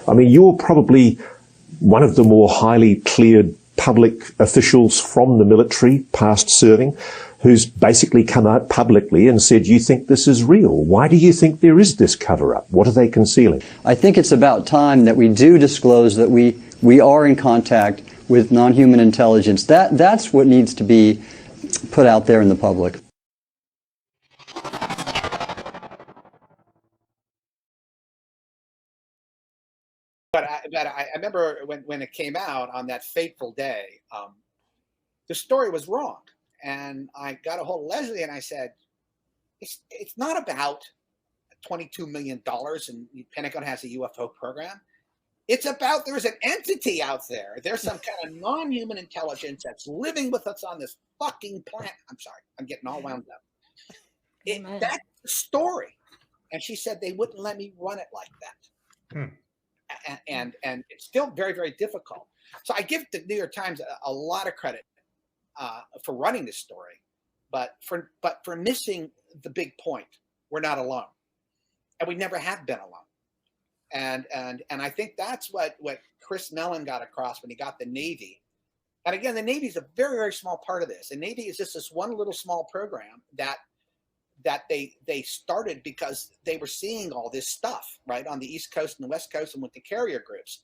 I mean, you're probably one of the more highly cleared public officials from the military, past serving, who's basically come out publicly and said, you think this is real. Why do you think there is this cover-up? What are they concealing? I think it's about time that we do disclose that we are in contact with non-human intelligence. That's what needs to be put out there in the public. But I remember when it came out on that fateful day, the story was wrong. And I got a hold of Leslie and I said, it's not about $22 million and the Pentagon has a UFO program. It's about there's an entity out there. There's some kind of non-human intelligence that's living with us on this fucking planet. I'm sorry, I'm getting all wound up. That's the story. And she said they wouldn't let me run it like that. And it's still very, very difficult. So I give the New York Times a lot of credit for running this story, but for missing the big point. We're not alone, and we never have been alone. And I think that's what Chris Mellon got across when he got the Navy. And again, the Navy is a very, very small part of this. The Navy is just this one little small program that they started because they were seeing all this stuff right on the East Coast and the West Coast and with the carrier groups,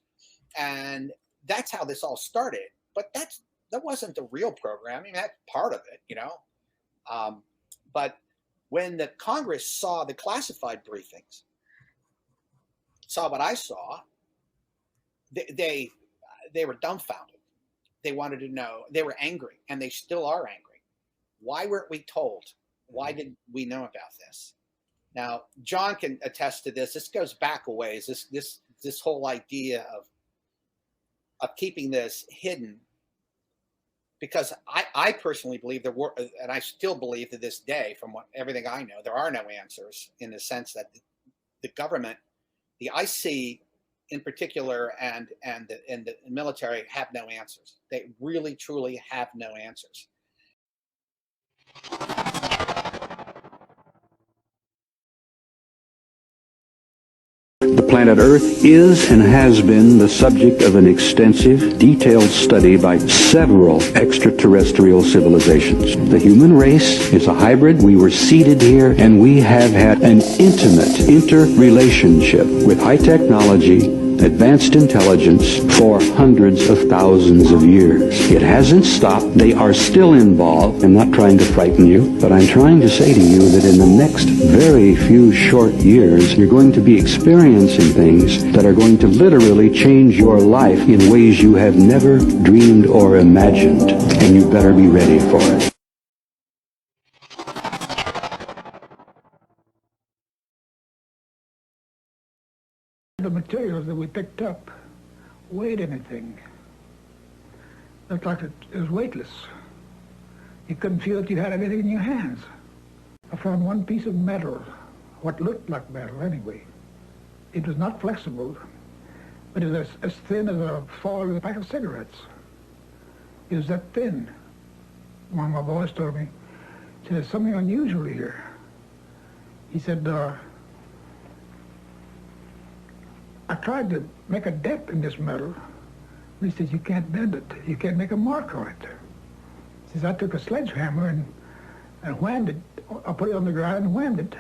and that's how this all started. But that wasn't the real program. I mean, that's part of it, you know. But when the Congress saw the classified briefings, saw what I saw, they were dumbfounded. They wanted to know. They were angry, and they still are angry. Why weren't we told? Why didn't we know about this? Now, John can attest to this. This goes back a ways. This whole idea of keeping this hidden, because I personally believe there were, and I still believe to this day, from everything I know, there are no answers in the sense that the government, the IC in particular, and the military have no answers. They really, truly have no answers. The planet Earth is and has been the subject of an extensive, detailed study by several extraterrestrial civilizations. The human race is a hybrid. We were seeded here, and we have had an intimate interrelationship with high technology, advanced intelligence for hundreds of thousands of years. It hasn't stopped. They are still involved. I'm not trying to frighten you, but I'm trying to say to you that in the next very few short years, you're going to be experiencing things that are going to literally change your life in ways you have never dreamed or imagined, and you better be ready for it. The materials that we picked up weighed anything. Looked like it was weightless. You couldn't feel that you had anything in your hands. I found one piece of metal, what looked like metal anyway. It was not flexible, but it was as thin as a foil in a pack of cigarettes. It was that thin. One of my boys told me, he said, there's something unusual here. He said, I tried to make a dent in this metal. He says, you can't bend it. You can't make a mark on it. He says, I took a sledgehammer and whammed it. I put it on the ground and whammed it.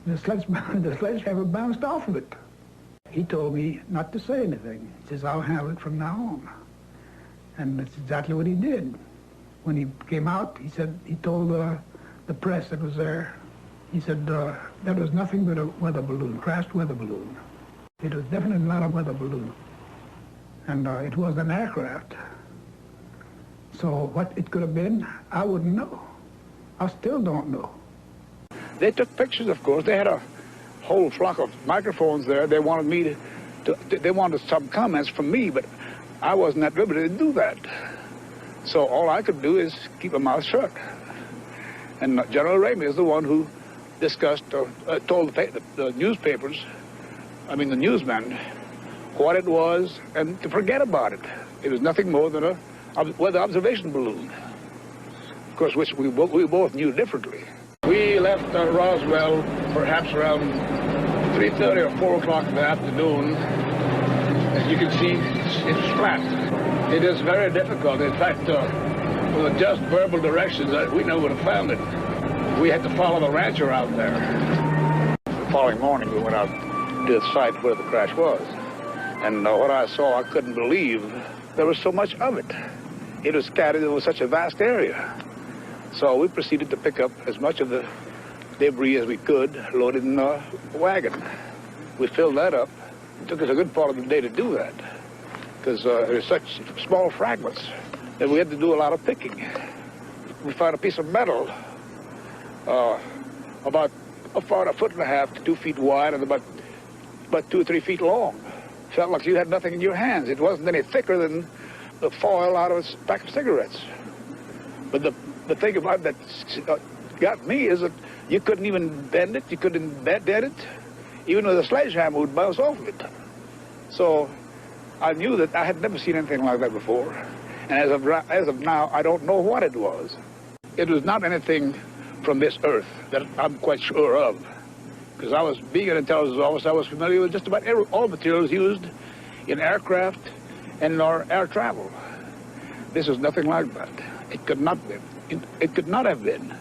And the sledgehammer bounced off of it. He told me not to say anything. He says, I'll handle it from now on. And that's exactly what he did. When he came out, he said, he told the press that was there, he said, that was nothing but a weather balloon, crashed weather balloon. It was definitely not a weather balloon. And it was an aircraft. So what it could have been, I wouldn't know. I still don't know. They took pictures, of course. They had a whole flock of microphones there. They wanted me they wanted some comments from me, but I wasn't at liberty to do that. So all I could do is keep my mouth shut. And General Ramey is the one who discussed, told the newspapers, I mean the newsmen, what it was and to forget about it. It was nothing more than a weather observation balloon, of course, which we both knew differently. We left Roswell perhaps around 3:30 or 4 o'clock in the afternoon, can see it's flat. It is very difficult. In fact, with just verbal directions, we never would have found it. We had to follow the rancher out there. The following morning, we went out to the site where the crash was. And what I saw, I couldn't believe there was so much of it. It was scattered over such a vast area. So we proceeded to pick up as much of the debris as we could, loaded in a wagon. We filled that up. It took us a good part of the day to do that, because there's such small fragments that we had to do a lot of picking. We found a piece of metal about a 1.5 to 2 feet wide and about 2 or 3 feet long. Felt like you had nothing in your hands. It wasn't any thicker than the foil out of a pack of cigarettes. But the thing about that got me is that you couldn't even bend it. You couldn't dent it. Even with a sledgehammer would bounce off of it. So I knew that I had never seen anything like that before. And as of now, I don't know what it was. It was not anything from this earth that I'm quite sure of. Because being an intelligence officer, I was familiar with just about all materials used in aircraft and in our air travel. This is nothing like that. It could not be. It could not have been.